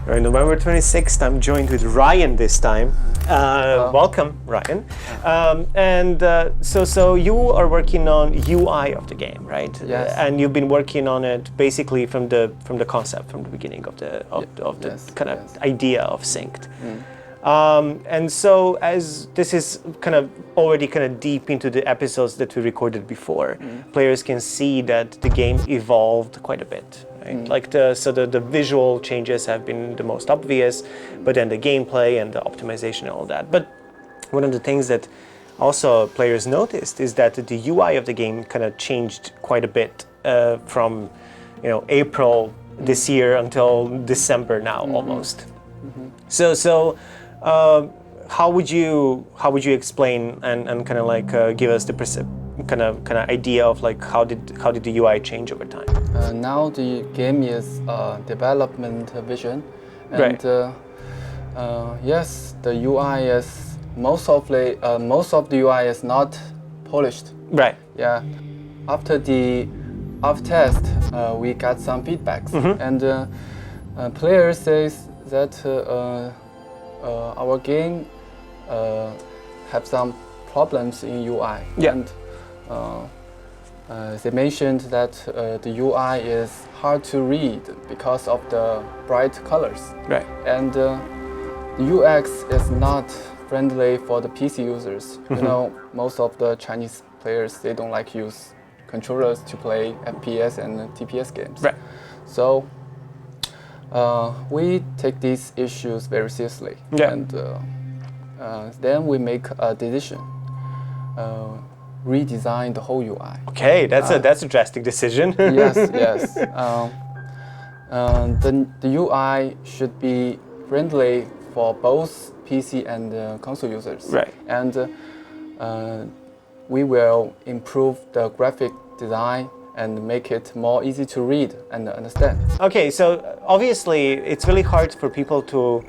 November 26th, I'm joined with Ryan this time. Welcome, Ryan. So you are working on UI of the game, right? Yes. And you've been working on it basically from the concept, from the beginning of the idea of SYNCED. And so as this is already deep into the episodes that we recorded before, players can see that the game evolved quite a bit. Right? The visual changes have been the most obvious, but then the gameplay and the optimization and all that. But one of the things that also players noticed is that the UI of the game changed quite a bit from April this year until December now almost. So how would you explain and give us the idea of how did the UI change over time? Now the game is development vision, and right. Yes, the UI is most of the UI is not polished. Right. Yeah. After the test, we got some feedbacks, and players says that our game have some problems in UI. Yeah. And they mentioned that the UI is hard to read because of the bright colors. Right. And the UX is not friendly for the PC users. Most of the Chinese players, they don't like use controllers to play FPS and TPS games. Right. So we take these issues very seriously. Yeah. And then we make a decision. Redesign the whole UI. Okay, that's a drastic decision. Yes. The UI should be friendly for both PC and console users. Right. And we will improve the graphic design and make it more easy to read and understand. Okay, so obviously it's really hard for people to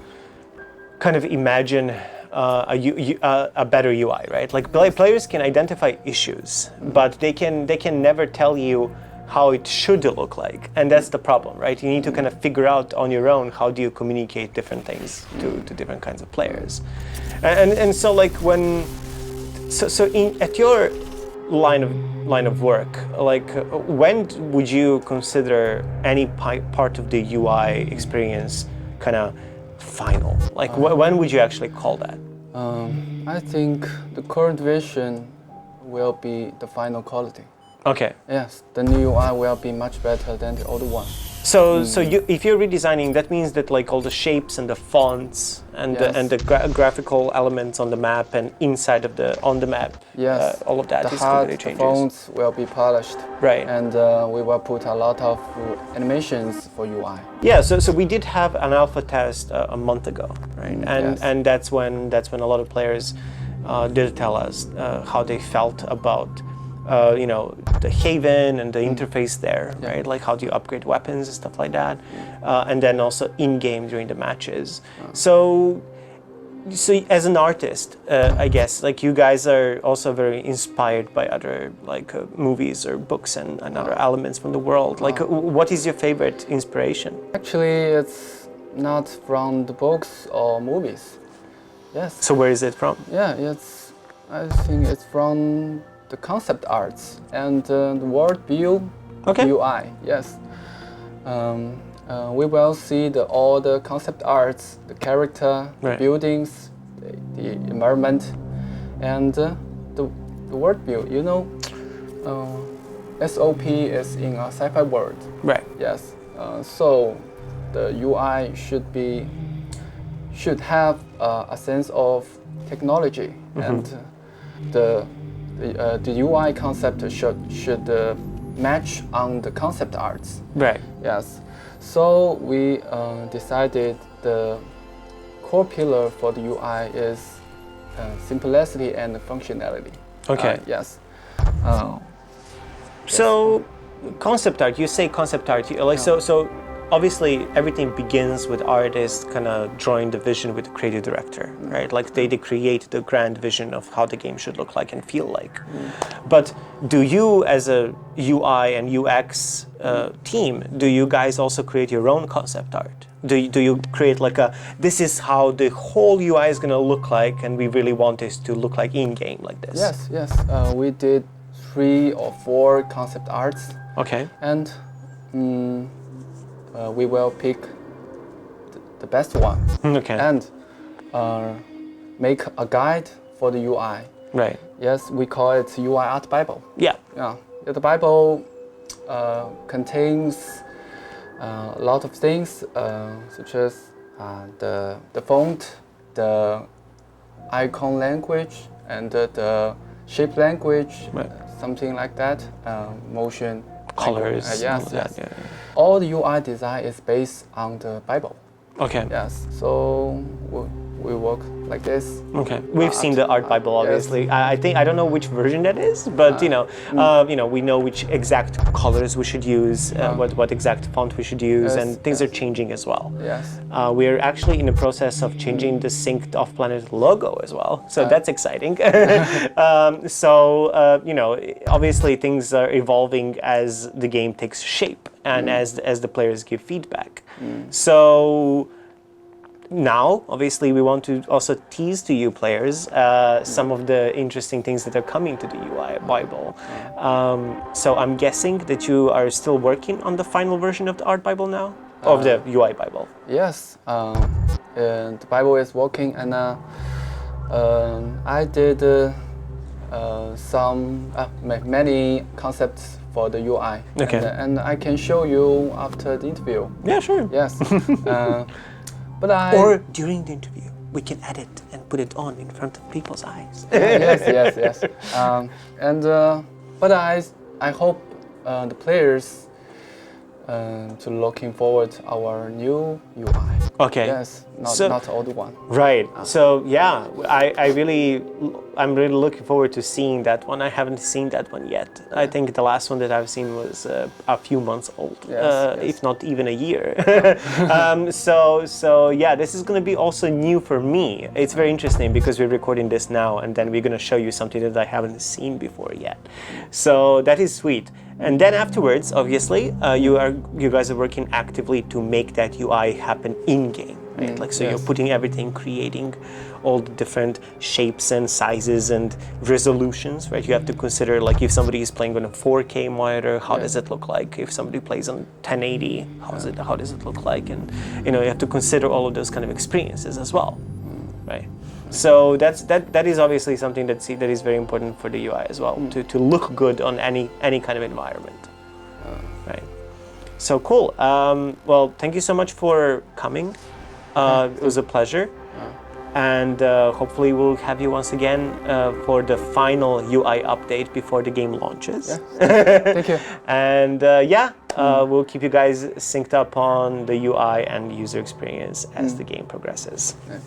imagine a better UI, right? Players can identify issues, but they can never tell you how it should look like, and that's the problem, right? You need to figure out on your own how do you communicate different things to different kinds of players, and so at your line of work, when would you consider any part of the UI experience final? When would you actually call that? I think the current version will be the final quality. Okay. Yes, the new UI will be much better than the old one. So if you're redesigning, that means that all the shapes and the fonts and the graphical elements on the map and inside of on the map, yes, all of that is completely changes. The fonts will be polished, right? And we will put a lot of animations for UI. Yeah. So we did have an alpha test a month ago, right? And that's when a lot of players did tell us how they felt about. The haven and the interface there, right? How do you upgrade weapons and stuff like that, and then also in-game during the matches. So as an artist, I guess you guys are also very inspired by other movies or books and other elements from the world. What is your favorite inspiration? Actually, it's not from the books or movies. Yes. So where is it from? Yeah, I think it's from the concept arts and the world view UI. Yes. We will see all the concept arts, the character, the buildings, the environment, and the world view. SOP is in a sci-fi world. Right. Yes. So the UI should have a sense of technology, and the UI concept should match on the concept arts. Right. Yes. So we decided the core pillar for the UI is simplicity and functionality. Okay. Yes. So concept art. You say concept art. So obviously everything begins with artists kind of drawing the vision with the creative director, right? Like they create the grand vision of how the game should look like and feel like. But do you, as a UI and UX team, do you guys also create your own concept art? Do you create like this is how the whole UI is going to look like, and we really want this to look like in-game like this? Yes. We did 3 or 4 concept arts. Okay. And we will pick the best one. Okay. And make a guide for the UI. Right. Yes, we call it UI Art Bible. Yeah. Yeah. The Bible contains a lot of things, such as the font, the icon language, and the shape language, right. Something like that. Motion, colors. Yes. Yeah. All the UI design is based on the Bible. Okay. Yes. So we work like this. Okay. We've seen the Art Bible, obviously. Yes. I think I don't know which version that is, but we know which exact colors we should use, what exact font we should use, and things are changing as well. Yes. We're actually in the process of changing the Synced Off-Planet logo as well, so that's exciting. Obviously things are evolving as the game takes shape and as the players give feedback. So now, obviously, we want to also tease to you players some of the interesting things that are coming to the UI Bible. So I'm guessing that you are still working on the final version of the Art Bible now? Of the UI Bible? Yes. The Bible is working, and I did many concepts for the UI. Okay. And I can show you after the interview. Yeah, sure. Yes. Or during the interview, we can edit and put it on in front of people's eyes. Yes. But I hope the players to looking forward our new UI. Okay. Yes, not old one. Right. So yeah, I'm really looking forward to seeing that one. I haven't seen that one yet. I think the last one that I've seen was a few months old, if not even a year. So yeah, this is going to be also new for me. It's very interesting because we're recording this now, and then we're going to show you something that I haven't seen before yet. So that is sweet. And then afterwards, obviously, you guys are working actively to make that UI happen in-game, right? You're putting everything, creating all the different shapes and sizes and resolutions, right? You have to consider, like, if somebody is playing on a 4K monitor, how does it look like? If somebody plays on 1080, how does it look like? And you have to consider all of those kind of experiences as well, right? So that is obviously something that is very important for the UI as well, to look good on any kind of environment, right? So cool. Well, thank you so much for coming. It was a pleasure, and hopefully we'll have you once again for the final UI update before the game launches. Yeah. Thank you. And we'll keep you guys synced up on the UI and user experience as the game progresses. Yeah.